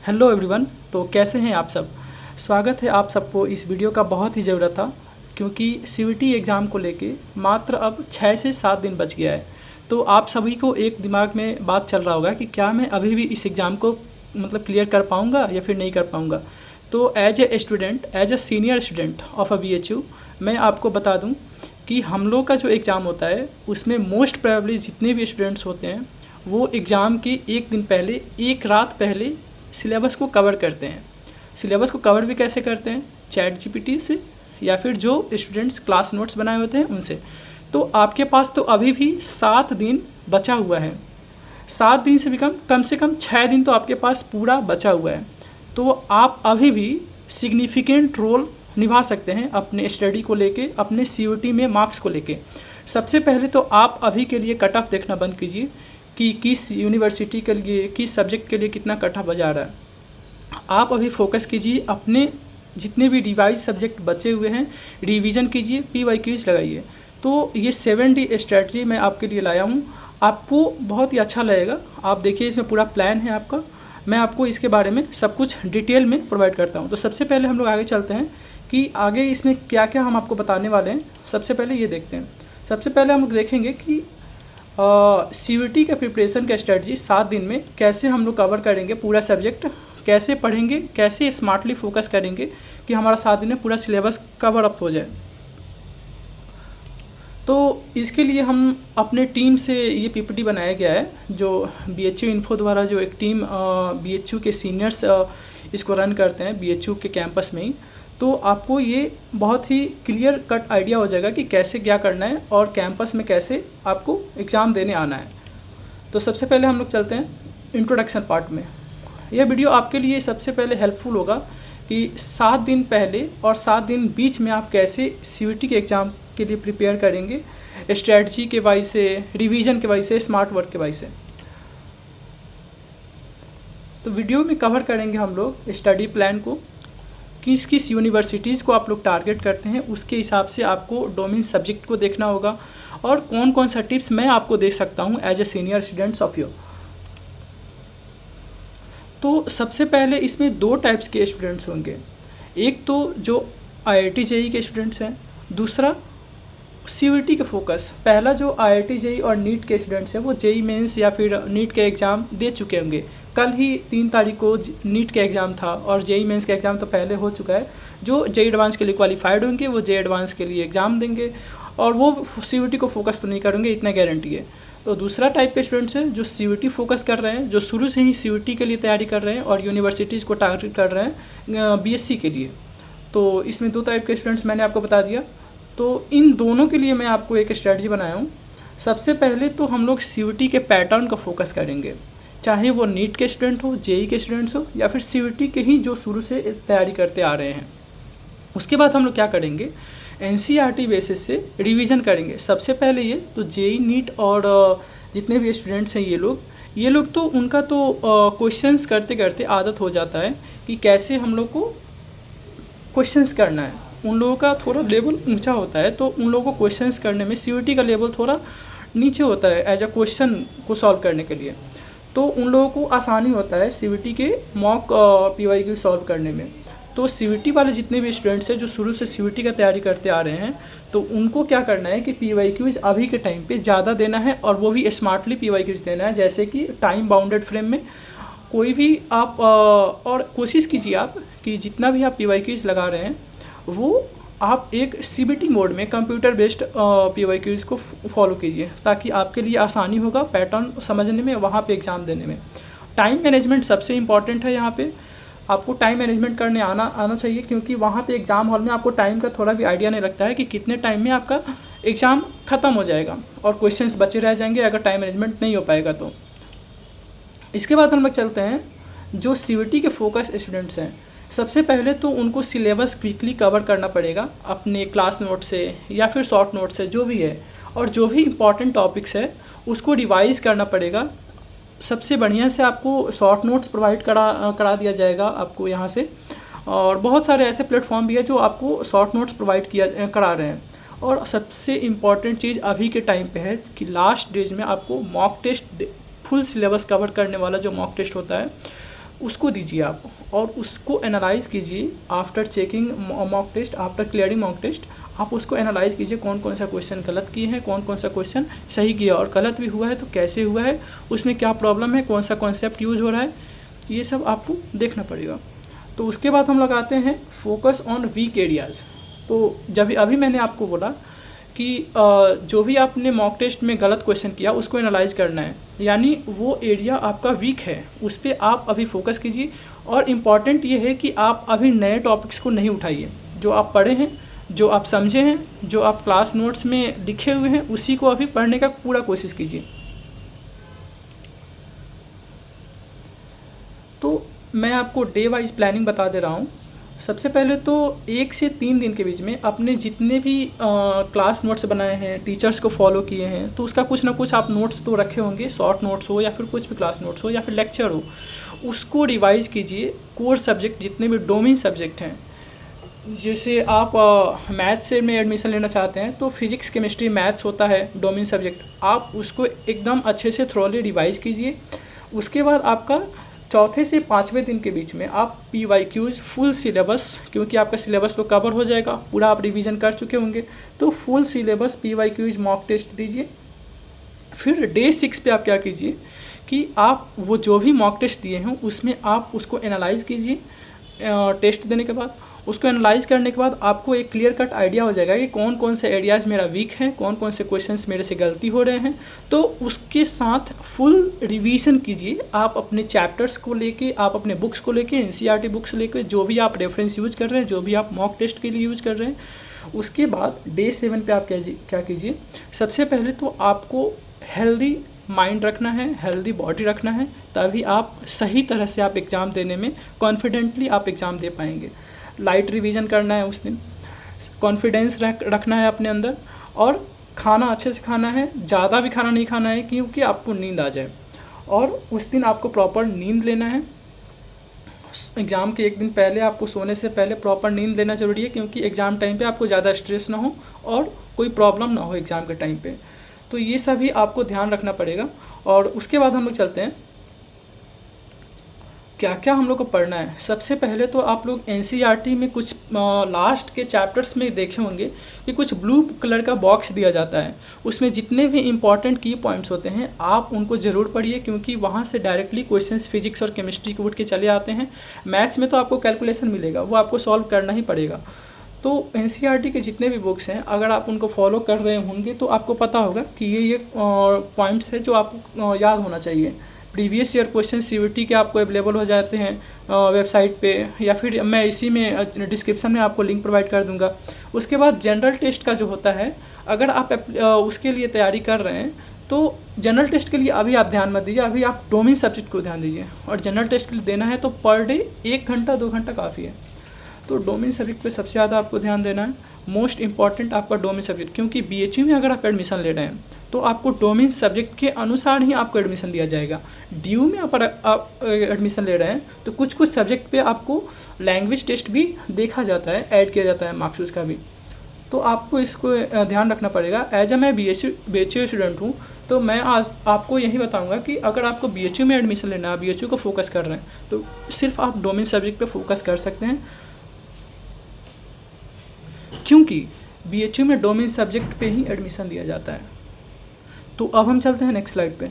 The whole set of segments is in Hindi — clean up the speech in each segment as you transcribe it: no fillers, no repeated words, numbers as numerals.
Hello everyone. तो कैसे हैं आप सब। स्वागत है आप सबको। इस वीडियो का बहुत ही ज़रूरत था क्योंकि सीयूईटी एग्ज़ाम को लेके मात्र अब 6 से 7 दिन बच गया है। तो आप सभी को एक दिमाग में बात चल रहा होगा कि क्या मैं अभी भी इस एग्ज़ाम को क्लियर कर पाऊँगा या फिर नहीं कर पाऊँगा। तो as a student, as a senior student of a BHU, मैं आपको बता दूँ कि हम लोग का जो एग्ज़ाम होता है उसमें मोस्ट प्रोबेबली जितने भी स्टूडेंट्स होते हैं वो एग्ज़ाम के एक दिन पहले, एक रात पहले सिलेबस को कवर करते हैं। सिलेबस को कवर भी कैसे करते हैं? चैट जीपीटी से या फिर जो स्टूडेंट्स क्लास नोट्स बनाए होते हैं उनसे। तो आपके पास तो अभी भी 7 दिन बचा हुआ है। 7 दिन से भी कम से कम 6 दिन तो आपके पास पूरा बचा हुआ है। तो आप अभी भी सिग्निफिकेंट रोल निभा सकते हैं अपने स्टडी को लेके, अपने सीयूईटी में मार्क्स को लेके। सबसे पहले तो आप अभी के लिए कट ऑफ देखना बंद कीजिए कि किस यूनिवर्सिटी के लिए, किस सब्जेक्ट के लिए कितना कट ऑफ बजा रहा है। आप अभी फोकस कीजिए अपने जितने भी रिवाइज सब्जेक्ट बचे हुए हैं, रिवीजन कीजिए, PYQs लगाइए। तो ये 7D स्ट्रेटजी मैं आपके लिए लाया हूँ, आपको बहुत ही अच्छा लगेगा। आप देखिए इसमें पूरा प्लान है आपका। मैं आपको इसके बारे में सब कुछ डिटेल में प्रोवाइड करता हूँ। तो सबसे पहले हम लोग आगे चलते हैं कि आगे इसमें क्या क्या हम आपको बताने वाले हैं। सबसे पहले ये देखते हैं। सबसे पहले हम लोग देखेंगे कि सीयूईटी के प्रिपरेशन का स्ट्रेटजी 7 दिन में कैसे हम लोग कवर करेंगे, पूरा सब्जेक्ट कैसे पढ़ेंगे, कैसे स्मार्टली फोकस करेंगे कि हमारा 7 दिन में पूरा सिलेबस कवर अप हो जाए। तो इसके लिए हम अपने टीम से ये PPT बनाया गया है, जो BHU इन्फो द्वारा जो एक टीम BHU के सीनियर्स इसको रन करते हैं BHU के कैंपस में ही। तो आपको ये बहुत ही क्लियर कट आइडिया हो जाएगा कि कैसे क्या करना है और कैंपस में कैसे आपको एग्ज़ाम देने आना है। तो सबसे पहले हम लोग चलते हैं इंट्रोडक्शन पार्ट में। यह वीडियो आपके लिए सबसे पहले हेल्पफुल होगा कि 7 दिन पहले और 7 दिन बीच में आप कैसे सीयूईटी के एग्ज़ाम के लिए प्रिपेयर करेंगे, स्ट्रेटजी के वाइज से, रिवीजन के वाइज से, स्मार्ट वर्क के वाइज से। तो वीडियो में कवर करेंगे हम लोग स्टडी प्लान को, किस किस यूनिवर्सिटीज़ को आप लोग टारगेट करते हैं, उसके हिसाब से आपको डोमेन सब्जेक्ट को देखना होगा और कौन कौन सा टिप्स मैं आपको दे सकता हूं as a senior students of you. तो सबसे पहले इसमें 2 टाइप्स के स्टूडेंट्स होंगे। एक तो जो IIT JEE के स्टूडेंट्स हैं, दूसरा सीयूईटी के फोकस। पहला जो IIT JEE और नीट के स्टूडेंट्स हैं वो JEE मेंस या फिर नीट के एग्ज़ाम दे चुके होंगे। कल ही 3 तारीख को नीट का एग्ज़ाम था और JEE मेंस का एग्ज़ाम तो पहले हो चुका है। जो JEE एडवांस के लिए क्वालिफाइड होंगे वो JEE एडवांस के लिए एग्ज़ाम देंगे और वो सीयूईटी को फोकस तो नहीं करेंगे, इतना गारंटी है। तो दूसरा टाइप के स्टूडेंट्स हैं जो सीयूईटी फोकस कर रहे हैं, जो शुरू से ही सीयूईटी के लिए तैयारी कर रहे हैं और यूनिवर्सिटीज़ को टारगेट कर रहे हैं BSc के लिए। तो इसमें 2 टाइप के स्टूडेंट्स मैंने आपको बता दिया। तो इन दोनों के लिए मैं आपको एक स्ट्रेटजी बनाया हूँ। सबसे पहले तो हम लोग सीयूईटी के पैटर्न का फोकस करेंगे, चाहे वो नीट के स्टूडेंट हो, JEE के स्टूडेंट्स हो या फिर सीयूईटी के ही जो शुरू से तैयारी करते आ रहे हैं। उसके बाद हम लोग क्या करेंगे, NCERT बेसिस से रिवीजन करेंगे। सबसे पहले ये तो JEE नीट और जितने भी स्टूडेंट्स हैं ये लोग तो उनका तो क्वेश्चंस करते करते आदत हो जाता है कि कैसे हम लोग को क्वेश्चंस करना है। उन लोगों का थोड़ा लेवल ऊंचा होता है, तो उन लोगों को क्वेश्चंस करने में सीयूईटी का लेवल थोड़ा नीचे होता है एज अ क्वेश्चन को सॉल्व करने के लिए। तो उन लोगों को आसानी होता है सीयूईटी के मॉक PYQ सॉल्व करने में। तो सीयूईटी वाले जितने भी स्टूडेंट्स हैं जो शुरू से सीयूईटी का तैयारी करते आ रहे हैं, तो उनको क्या करना है कि PYQs अभी के टाइम पे ज़्यादा देना है और वो भी स्मार्टली PYQs देना है। जैसे कि टाइम बाउंडेड फ्रेम में कोई भी आप और कोशिश कीजिए आप कि जितना भी आप PYQs लगा रहे हैं वो आप एक CBT मोड में कंप्यूटर बेस्ड PYQs को फॉलो कीजिए, ताकि आपके लिए आसानी होगा पैटर्न समझने में, वहाँ पे एग्ज़ाम देने में। टाइम मैनेजमेंट सबसे इम्पॉर्टेंट है। यहाँ पे आपको टाइम मैनेजमेंट करने आना चाहिए, क्योंकि वहाँ पे एग्ज़ाम हॉल में आपको टाइम का थोड़ा भी आइडिया नहीं लगता है कि कितने टाइम में आपका एग्ज़ाम ख़त्म हो जाएगा और क्वेश्चंस बचे रह जाएंगे अगर टाइम मैनेजमेंट नहीं हो पाएगा तो। इसके बाद हम लोग चलते हैं जो सीयूईटी के फोकस स्टूडेंट्स हैं। सबसे पहले तो उनको सिलेबस क्विकली कवर करना पड़ेगा अपने क्लास नोट से या फिर शॉर्ट नोट से, जो भी है, और जो भी इम्पॉर्टेंट टॉपिक्स है उसको रिवाइज करना पड़ेगा। सबसे बढ़िया से आपको शॉर्ट नोट्स प्रोवाइड करा दिया जाएगा आपको यहाँ से, और बहुत सारे ऐसे प्लेटफॉर्म भी है जो आपको शॉर्ट नोट्स प्रोवाइड करा रहे हैं। और सबसे इम्पॉर्टेंट चीज़ अभी के टाइम पे है कि लास्ट डेज में आपको mock test, full syllabus cover करने वाला जो मॉक टेस्ट होता है उसको दीजिए आप और उसको एनालाइज़ कीजिए। After checking mock test, after clearing mock test, आप उसको एनालाइज़ कीजिए कौन कौन सा क्वेश्चन गलत किए हैं, कौन कौन सा क्वेश्चन सही किया, और गलत भी हुआ है तो कैसे हुआ है, उसमें क्या प्रॉब्लम है, कौन सा कॉन्सेप्ट यूज़ हो रहा है, ये सब आपको देखना पड़ेगा। तो उसके बाद हम लगाते हैं फोकस ऑन वीक एरियाज़। तो जब अभी मैंने आपको बोला कि जो भी आपने मॉक टेस्ट में गलत क्वेश्चन किया उसको एनालाइज करना है, यानी वो एरिया आपका वीक है उस पर आप अभी फोकस कीजिए। और इम्पॉर्टेंट ये है कि आप अभी नए टॉपिक्स को नहीं उठाइए, जो आप पढ़े हैं, जो आप समझे हैं, जो आप क्लास नोट्स में लिखे हुए हैं उसी को अभी पढ़ने का पूरा कोशिश कीजिए। तो मैं आपको डे वाइज प्लानिंग बता दे रहा हूँ। सबसे पहले तो 1 से 3 दिन के बीच में अपने जितने भी क्लास नोट्स बनाए हैं, टीचर्स को फॉलो किए हैं, तो उसका कुछ ना कुछ आप नोट्स तो रखे होंगे, शॉर्ट नोट्स हो या फिर कुछ भी क्लास नोट्स हो या फिर लेक्चर हो, उसको रिवाइज़ कीजिए। कोर सब्जेक्ट जितने भी डोमेन सब्जेक्ट हैं, जैसे आप मैथ्स से में एडमिशन लेना चाहते हैं तो फिजिक्स केमिस्ट्री मैथ्स होता है डोमेन सब्जेक्ट, आप उसको एकदम अच्छे से थ्रोली रिवाइज़ कीजिए। उसके बाद आपका चौथे से 5वें दिन के बीच में आप PYQs फुल सिलेबस, क्योंकि आपका सिलेबस तो कवर हो जाएगा, पूरा आप रिवीजन कर चुके होंगे, तो full syllabus PYQs mock test दीजिए। फिर डे 6 पे आप क्या कीजिए कि आप वो जो भी मॉक टेस्ट दिए हैं उसमें आप उसको एनालाइज़ कीजिए। टेस्ट देने के बाद उसको एनालाइज़ करने के बाद आपको एक क्लियर कट आइडिया हो जाएगा कि कौन कौन से एरियाज़ मेरा वीक है, कौन कौन से क्वेश्चंस मेरे से गलती हो रहे हैं। तो उसके साथ फुल रिवीजन कीजिए आप अपने चैप्टर्स को लेके, आप अपने बुक्स को लेके, NCERT बुक्स लेके, जो भी आप रेफरेंस यूज़ कर रहे हैं, जो भी आप मॉक टेस्ट के लिए यूज़ कर रहे हैं। उसके बाद डे 7 पे आप क्या कीजिए, सबसे पहले तो आपको हेल्दी माइंड रखना है, हेल्दी बॉडी रखना है, तभी आप सही तरह से आप एग्ज़ाम देने में कॉन्फिडेंटली आप एग्ज़ाम दे पाएंगे। लाइट रिवीजन करना है उस दिन, कॉन्फिडेंस रखना है अपने अंदर, और खाना अच्छे से खाना है, ज़्यादा भी खाना नहीं खाना है क्योंकि आपको नींद आ जाए। और उस दिन आपको प्रॉपर नींद लेना है। एग्ज़ाम के 1 दिन पहले आपको सोने से पहले प्रॉपर नींद लेना ज़रूरी है, क्योंकि एग्ज़ाम टाइम पे आपको ज़्यादा स्ट्रेस ना हो और कोई प्रॉब्लम ना हो एग्ज़ाम के टाइम पे। तो ये सभी आपको ध्यान रखना पड़ेगा। और उसके बाद हम लोग चलते हैं क्या क्या हम लोग को पढ़ना है। सबसे पहले तो आप लोग NCERT में कुछ लास्ट के चैप्टर्स में देखे होंगे कि कुछ ब्लू कलर का बॉक्स दिया जाता है, उसमें जितने भी इंपॉर्टेंट की पॉइंट्स होते हैं आप उनको ज़रूर पढ़िए, क्योंकि वहाँ से डायरेक्टली क्वेश्चंस फिजिक्स और केमिस्ट्री के उठ के चले आते हैं। मैथ्स में तो आपको कैलकुलेशन मिलेगा, वो आपको सॉल्व करना ही पड़ेगा। तो NCERT के जितने भी बुक्स हैं अगर आप उनको फॉलो कर रहे होंगे तो आपको पता होगा कि ये पॉइंट्स हैं जो आपको याद होना चाहिए। प्रीवियस ईयर क्वेश्चन CVT के आपको अवेलेबल हो जाते हैं वेबसाइट पे, या फिर मैं इसी में डिस्क्रिप्शन में आपको लिंक प्रोवाइड कर दूंगा। उसके बाद जनरल टेस्ट का जो होता है, अगर आप उसके लिए तैयारी कर रहे हैं तो जनरल टेस्ट के लिए अभी आप ध्यान मत दीजिए, अभी आप डोमेन सब्जेक्ट को ध्यान दीजिए। और जनरल टेस्ट के लिए देना है तो पर डे 1 घंटा 2 घंटा काफ़ी है। तो डोमेन सब्जेक्ट पे सबसे ज़्यादा आपको ध्यान देना है। मोस्ट इंपॉर्टेंट आपका डोमेन सब्जेक्ट, क्योंकि BHU में अगर आप एडमिशन ले रहे हैं तो आपको डोमेन सब्जेक्ट के अनुसार ही आपको एडमिशन दिया जाएगा। DU में आप एडमिशन ले रहे हैं तो कुछ कुछ सब्जेक्ट पे आपको लैंग्वेज टेस्ट भी देखा जाता है, ऐड किया जाता है मार्क्स उसका भी, तो आपको इसको ध्यान रखना पड़ेगा। एज मैं BHU स्टूडेंट हूँ तो मैं आज आपको यही बताऊंगा कि अगर आपको BHU में एडमिशन लेना है, BHU को फोकस कर रहे हैं, तो सिर्फ आप डोमेन सब्जेक्ट पे फोकस कर सकते हैं, क्योंकि BHU में डोमेन सब्जेक्ट पे ही एडमिशन दिया जाता है। तो अब हम चलते हैं नेक्स्ट स्लाइड पे।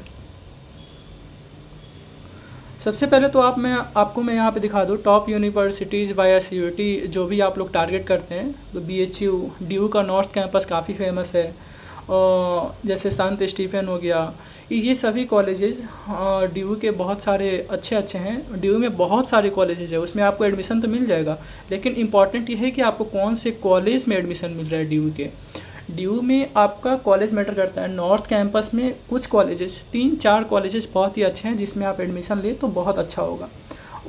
सबसे पहले तो आपको मैं यहाँ पे दिखा दूँ टॉप यूनिवर्सिटीज़ वाया CUET जो भी आप लोग टारगेट करते हैं। तो BHU, DU का नॉर्थ कैंपस काफ़ी फेमस है, और जैसे संत स्टीफन हो गया, ये सभी कॉलेजेस DU के बहुत सारे अच्छे हैं। DU में बहुत सारे कॉलेजेस है, उसमें आपको एडमिशन तो मिल जाएगा, लेकिन इम्पॉर्टेंट ये है कि आपको कौन से कॉलेज में एडमिशन मिल रहा है। DU के DU में आपका कॉलेज मैटर करता है। नॉर्थ कैंपस में कुछ कॉलेजेस, 3-4 कॉलेजेस बहुत ही अच्छे हैं जिसमें आप एडमिशन लें तो बहुत अच्छा होगा।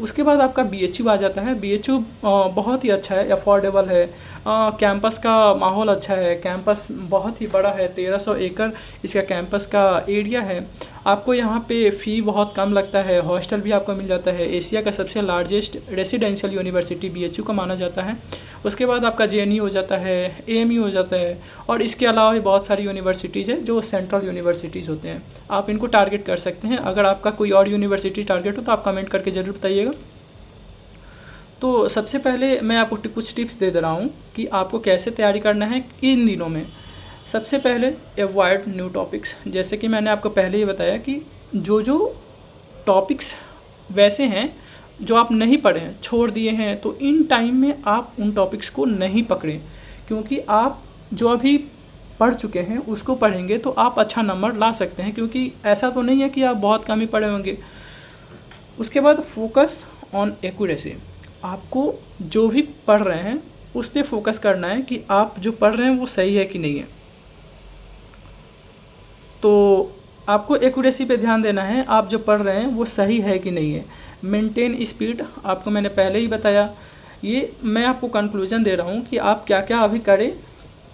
उसके बाद आपका BHU आ जाता है। BHU बहुत ही अच्छा है, अफोर्डेबल है, कैंपस का माहौल अच्छा है, कैंपस बहुत ही बड़ा है, 1300 एकड़ इसका कैंपस का एरिया है, आपको यहाँ पे फ़ी बहुत कम लगता है, हॉस्टल भी आपको मिल जाता है। एशिया का सबसे लार्जेस्ट रेसिडेंशियल यूनिवर्सिटी BHU का माना जाता है। उसके बाद आपका JNU हो जाता है, AMU हो जाता है, और इसके अलावा भी बहुत सारी यूनिवर्सिटीज़ है जो सेंट्रल यूनिवर्सिटीज़ होते हैं। आप इनको टारगेट कर सकते हैं। अगर आपका कोई और यूनिवर्सिटी टारगेट हो तो आप कमेंट करके ज़रूर बताइएगा। तो सबसे पहले मैं आपको कुछ टिप्स दे रहा हूँ कि आपको कैसे तैयारी करना है इन दिनों में। सबसे पहले अवॉइड न्यू टॉपिक्स। जैसे कि मैंने आपको पहले ही बताया कि जो टॉपिक्स वैसे हैं जो आप नहीं पढ़े हैं, छोड़ दिए हैं, तो इन टाइम में आप उन टॉपिक्स को नहीं पकड़ें, क्योंकि आप जो अभी पढ़ चुके हैं उसको पढ़ेंगे तो आप अच्छा नंबर ला सकते हैं, क्योंकि ऐसा तो नहीं है कि आप बहुत कम ही पढ़े होंगे। उसके बाद फोकस ऑन एक्यूरेसी। आपको जो भी पढ़ रहे हैं उस पर फोकस करना है कि आप जो पढ़ रहे हैं वो सही है कि नहीं है। तो आपको एक्यूरेसी पे ध्यान देना है, आप जो पढ़ रहे हैं वो सही है कि नहीं है। मेंटेन स्पीड, आपको मैंने पहले ही बताया। ये मैं आपको कंक्लूजन दे रहा हूँ कि आप क्या क्या अभी करें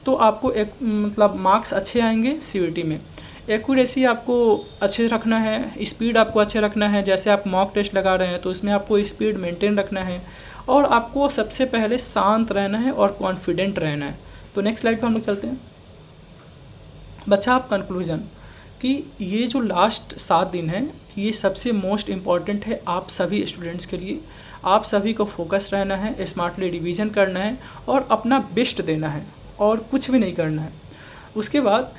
तो आपको एक मतलब मार्क्स अच्छे आएंगे CVT में। एक्यूरेसी आपको अच्छे रखना है, स्पीड आपको अच्छे रखना है। जैसे आप मॉक टेस्ट लगा रहे हैं तो इसमें आपको स्पीड मेंटेन रखना है, और आपको सबसे पहले शांत रहना है और कॉन्फिडेंट रहना है। तो नेक्स्ट स्लाइड पर हम लोग चलते हैं। बच्चा आप कंक्लूजन कि ये जो लास्ट 7 दिन है ये सबसे मोस्ट इम्पॉर्टेंट है आप सभी स्टूडेंट्स के लिए। आप सभी को फोकस रहना है, स्मार्टली रिवीजन करना है और अपना बेस्ट देना है, और कुछ भी नहीं करना है। उसके बाद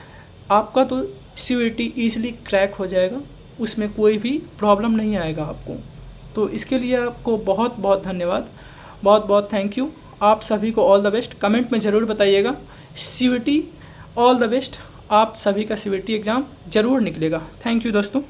आपका तो CVT ईजिली क्रैक हो जाएगा, उसमें कोई भी प्रॉब्लम नहीं आएगा आपको। तो इसके लिए आपको बहुत बहुत धन्यवाद, बहुत बहुत थैंक यू। आप सभी को ऑल द बेस्ट। कमेंट में ज़रूर बताइएगा। CVT all the best. आप सभी का CVT एग्ज़ाम ज़रूर निकलेगा। थैंक यू दोस्तों।